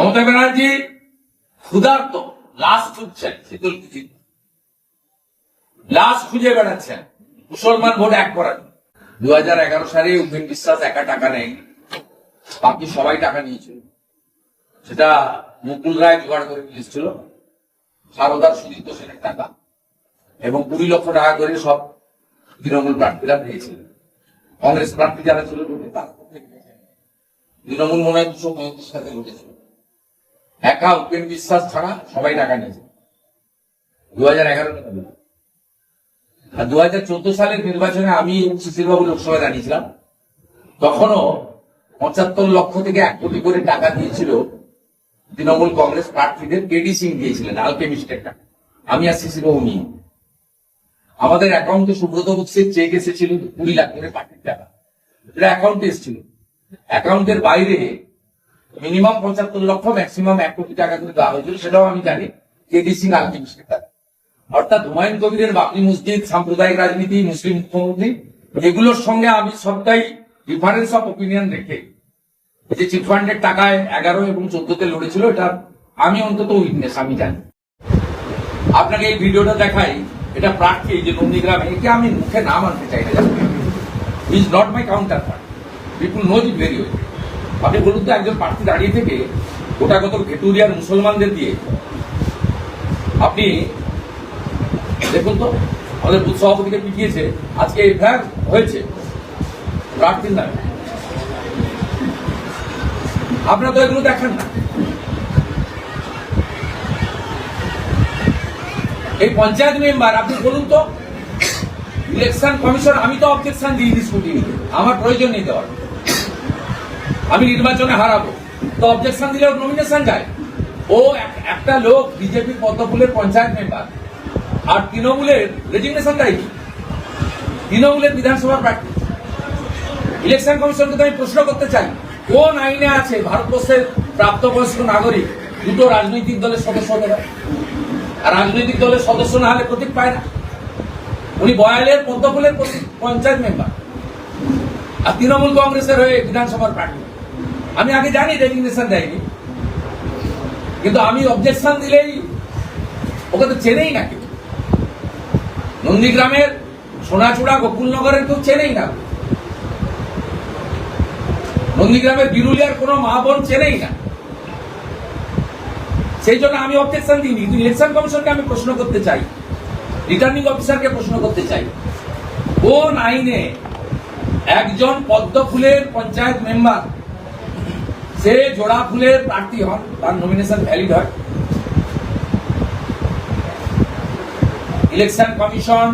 মমতা ব্যানার্জি ক্ষুধার্ত লাশ খুঁজছেন, শীতল কুচি লাশ খুঁজে বেড়াচ্ছেন মুসলমান ভোট এক করার। 2011 সালে উপেন বিশ্বাস একা টাকা নেই, বাকি সবাই টাকা নিয়েছিল। সেটা মুকুল রায় জোগাড় করে নিয়েছিল, সারদার সুজিত সেনের টাকা, এবং 20 লক্ষ টাকা করে সব তৃণমূল প্রার্থীরা পেয়েছিলেন। কংগ্রেস প্রার্থী যারা ছিল তৃণমূল মনে হয় 235 সাথে ঘটেছিল। একা উপেন বিশ্বাস ছাড়া সবাই টাকা নিয়েছে 2011 সালে। আর 2014 সালের নির্বাচনে আমি শিশিরবাবু লোকসভায় দাঁড়িয়েছিলাম, তখনও 75 লক্ষ থেকে 1 কোটি করে টাকা দিয়েছিল তৃণমূল কংগ্রেস প্রার্থীদের। কেডি সিং দিয়েছিলেন আলকেমিস্টের টাকা, আমি আর শিশিরবাবু নিয়ে। আমাদের অ্যাকাউন্টে সুব্রত বক্সির চেক এসেছিল 20 লাখ করে পার্টির টাকা, এটা অ্যাকাউন্টে এসেছিল। অ্যাকাউন্টের বাইরে মিনিমাম 75 লক্ষ, ম্যাক্সিমাম 1 কোটি টাকা করে দেওয়া হয়েছিল, সেটাও আমি জানি। কেডি সিং আলকেমিস্টের টাকা, অর্থাৎ হুমায়ুন কবিরের বাবরি মসজিদ, সাম্প্রদায়িক রাজনীতি, মুসলিম মুখ্যমন্ত্রী, এগুলোর সঙ্গে আমি সবটাই ডিফারেন্স অফ ওপিনিয়ন রেখে যে চিটফান্ডের টাকায় 11 এবং 14-তে লড়েছিল, এটা আমি অন্তত উইটনেস, আমি জানি। আপনাকে এই ভিডিওটা দেখাই, এটা প্রার্থী যে নন্দীগ্রামে, একে আমি মুখে নাম আনতে চাই না, is not my counter part, people knows it very well. আপনি বলুন তো, একজন প্রার্থী দাঁড়িয়ে থেকে গোটাগত ভেটুরিয়ার মুসলমানদের দিয়ে, আপনি দেখুন তো, আমাদের বুথ সভাপতিকে পিটিয়েছে, আজকে এফআইআর হয়েছে প্রার্থীর নামে। আপনারা তো এগুলো দেখেন না। এই পঞ্চায়েত মেম্বার, আপনি বলুন তো, ইলেকশন কমিশন, আমি তো অবজেকশন দিইনি স্কুটিনিতে, আমার প্রয়োজন নেই দেওয়ার, আমি নির্বাচনে হারাবো, তো অবজেকশন দিলে নমিনেশন যায়। ও একটা লোক বিজেপি পদ্মফুলের পঞ্চায়েত মেম্বার, আর তৃণমূলের রেজিগনেশন দেয়নি, তৃণমূলের বিধানসভার প্রার্থী। ইলেকশন কমিশনকে তো আমি প্রশ্ন করতে চাই, কোন আইনে আছে ভারতবর্ষের প্রাপ্তবয়স্ক নাগরিক দুটো রাজনৈতিক দলের সদস্য হতে পারে? আর রাজনৈতিক দলের সদস্য না হলে প্রতীক পায় না। উনি বয়ালের পদ্মফুলের পঞ্চায়েত মেম্বার, আর তৃণমূল কংগ্রেসের হয়ে বিধানসভার প্রার্থী। আমি আগে জানি রেজিগনেশন দেয়নি, কিন্তু আমি অবজেকশন দিলেই ওকে তো চেনেই না কেউ। নন্দীগ্রামের সোনাচূড়া গোকুলনগরের কেউ চেনেই না, নন্দীগ্রামের বিরুলিয়ার কোন মা বোন চেনেই না। সেই জন্য আমি অবজেকশন দিইনি, কিন্তু ইলেকশন কমিশনকে আমি প্রশ্ন করতে চাই, রিটার্নিং অফিসারকে প্রশ্ন করতে চাই, কোন আইনে একজন পদ্মফুলের পঞ্চায়েত মেম্বার সে জোড়া ফুলের প্রার্থী হন, তার নমিনেশন ভ্যালিড হয়? ইলেকশন কমিশন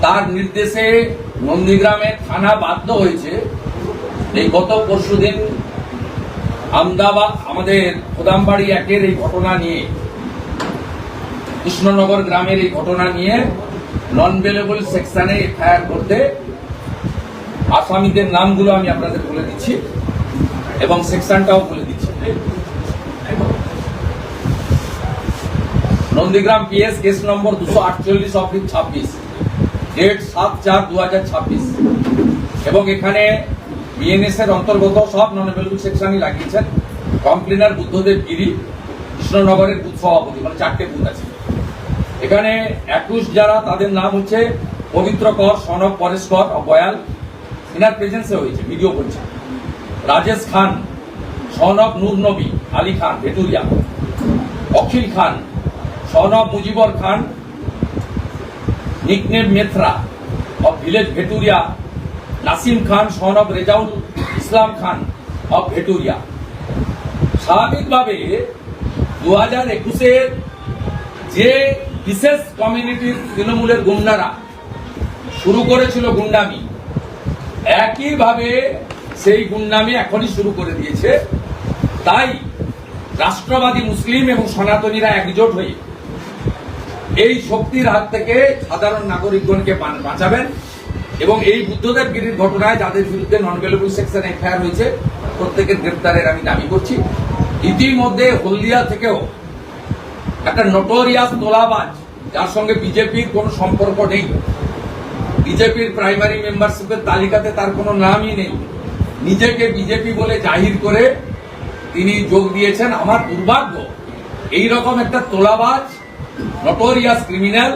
তার নির্দেশে নন্দীগ্রামের থানা বাধ্য হয়েছে এই গত পরশুদিন আমদাবাদ আমাদের কোদামবাড়ি 1-এর এই ঘটনা নিয়ে, কৃষ্ণনগর গ্রামের এই ঘটনা নিয়ে নন বেলেবল সেকশনে এফআইআর করতে। আসামিদের নামগুলো আমি আপনাদের বলে দিচ্ছি এবং সেকশনটাও বলে দিচ্ছি। Nandigram PS case number 248/26, date 7/4/2026, এবং এখানে বিএনএস এর অন্তর্গত সব নন অ্যাভেলেবল সেকশনই লাগিয়েছেন। কমপ্লেনার বুদ্ধদেব গিরি, কৃষ্ণনগরের বুথ সভাপতি, মানে 4টে বুথ আছে এখানে। 21 যারা, তাদের নাম হচ্ছে পবিত্র কর, সনব পরেশ কর বয়াল, ইনার প্রেজেন্সে হয়েছে, ভিডিও করছে। রাজেশ খান, son of Nur Nabi Ali Khan Bheturia, Akhil Khan, son of Mujibar Khan nickname Methra of village Bheturia, Nasim Khan son of Rezaul Islam Khan of Bheturia. স্বাভাবিকভাবে 2021-এর যে বিশেষ কমিউনিটির তৃণমূলের গুন্ডারা শুরু করেছিল গুন্ডামি, একইভাবে সেই গুন্ডামি এখনই শুরু করে দিয়েছে। তাই রাষ্ট্রবাদী মুসলিম এবং সনাতনীরা একজোট হয়ে এই শক্তির হাত থেকে সাধারণ নাগরিকগণকে বাঁচাবেন, এবং এই বুদ্ধদেব গিরির ঘটনায় যাদের বিরুদ্ধে নন বেলেবল সেকশনে এফআইআর হয়েছে প্রত্যেকের গ্রেপ্তারের আমি দাবি করছি। ইতিমধ্যে হলদিয়া থেকেও একটা নোটোরিয়াস তোলাবাজ, যার সঙ্গে বিজেপির কোনো সম্পর্ক নেই, বিজেপির প্রাইমারি মেম্বারশিপের তালিকাতে তার কোনো নামই নেই, নিজেকে বিজেপি বলে জাহির করে তিনি যোগ দিয়েছেন। আমার দুর্ভাগ্য এইরকম একটা তোলাবাজ নটোরিয়াস ক্রিমিনাল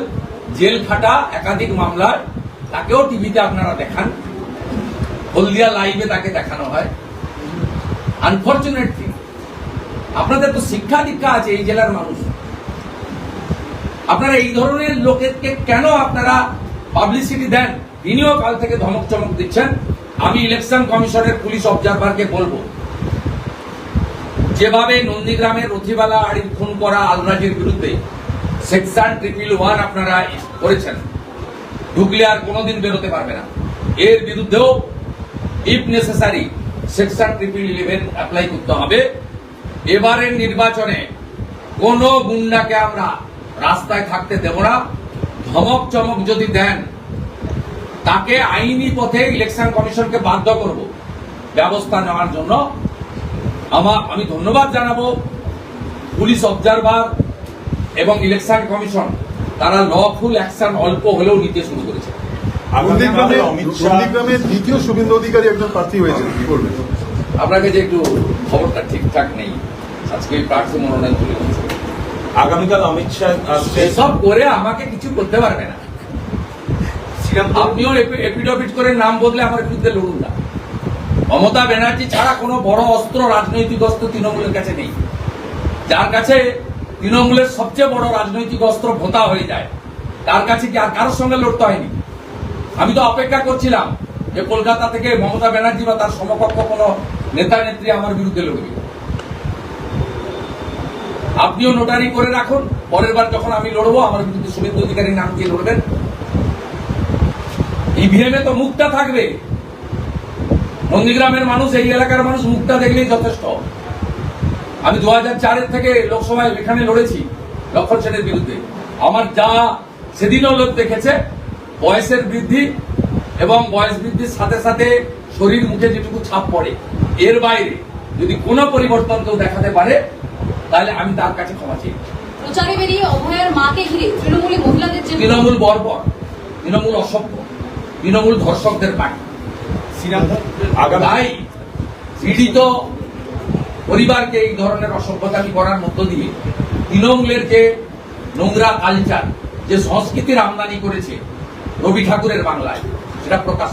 জেল খাটা একাধিক মামলার তাকেও টিভিতে আপনারা দেখান, হলদিয়া লাইভে তাকে দেখানো হয়। আনফরচুনেট থিং, আপনাদের তো শিক্ষা দীক্ষা আছে এই জেলার মানুষ, আপনারা এই ধরনের লোকেরকে কেন আপনারা পাবলিসিটি দেন? তিনিও কাল থেকে ধমক চমক দিচ্ছেন। আমি ইলেকশন কমিশনের পুলিশ অবজারভারকে বলবো, যেভাবে নন্দীগ্রামের রথিবালা আড়ির খুন করা আলরাজির বিরুদ্ধে সেকশন 111 আপনারা করেছেন, ঢুকলে আর কোনোদিন বেরোতে পারবে না, এর বিরুদ্ধেও ইফ নেসেসারি সেকশন 1111 অ্যাপ্লাই করতে হবে। এবারের নির্বাচনে কোন গুন্ডাকে আমরা রাস্তায় থাকতে দেব না। ধমক চমক যদি দেন তাকে আইনি পথে ইলেকশন কমিশনকে বাধ্য করব ব্যবস্থা নেওয়ার জন্য। আমি ধন্যবাদ জানাবো পুলিশ অবজারভার এবং ইলেকশন কমিশন, তারা লফুল অ্যাকশন অল্প হলেও নিতে শুরু করেছে। নন্দীগ্রামে দ্বিতীয় শুভেন্দু অধিকারী একজন প্রার্থী হয়েছে, কি বলবেন? আপনাকে যে একটু খবরটা ঠিকঠাক নেই, আজকে প্রার্থী মনোনয়ন তুলে দিয়েছে। আগামীকাল অমিত শাহ সেসব করে আমাকে কিছু করতে পারবে না। আপনিও এপিডোপিট করে নাম বদলে আমার বিরুদ্ধে লড়ুন না। মমতা ব্যানার্জি ছাড়া কোনো বড় অস্ত্র, রাজনৈতিক অস্ত্র তৃণমূলের কাছে নেই। যার কাছে তৃণমূলের সবচেয়ে বড় রাজনৈতিক অস্ত্র ভোতা হয়ে যায়, তার কাছে কি আর কারোর সঙ্গে লড়তে হয়নি? আমি তো অপেক্ষা করছিলাম যে কলকাতা থেকে মমতা ব্যানার্জি বা তার সমকক্ষ কোনো নেতা নেত্রী আমার বিরুদ্ধে লড়বে। আপনিও নোটারি করে রাখুন, পরের বার যখন আমি লড়বো আমার বিরুদ্ধে শুভেন্দু অধিকারীর নাম দিয়ে লড়বেন। ইভিএম এ তো মুখটা থাকবে। নন্দীগ্রামের মানুষ, এই এলাকার মানুষ মুখটা দেখলেই যথেষ্ট। আমি 2004 থেকে লোকসভায় এখানে লড়েছি লক্ষণ সেনের বিরুদ্ধে। আমার যা সেদিনও লোক দেখেছে, বয়সের বৃদ্ধি এবং বয়স বৃদ্ধির সাথে সাথে শরীর মুখে যেটুকু ছাপ পড়ে, এর বাইরে যদি কোনো পরিবর্তন কেউ দেখাতে পারে তাহলে আমি তার কাছে ক্ষমা চাই। প্রচারে বেরিয়ে অভয়ের মাকে ঘিরে তৃণমূলী মহিলাদের যে তৃণমূল বর্বর, তৃণমূল অসভ্য, তৃণমূল ধর্ষকদের পার্টি। তাই পীড়িত পরিবারকে এই ধরনের অসভ্যতামি করার মধ্য দিয়ে তৃণমূলের যে নোংরা কালচার, যে সংস্কৃতির আমদানি করেছে রবি ঠাকুরের বাংলায়, সেটা প্রকাশ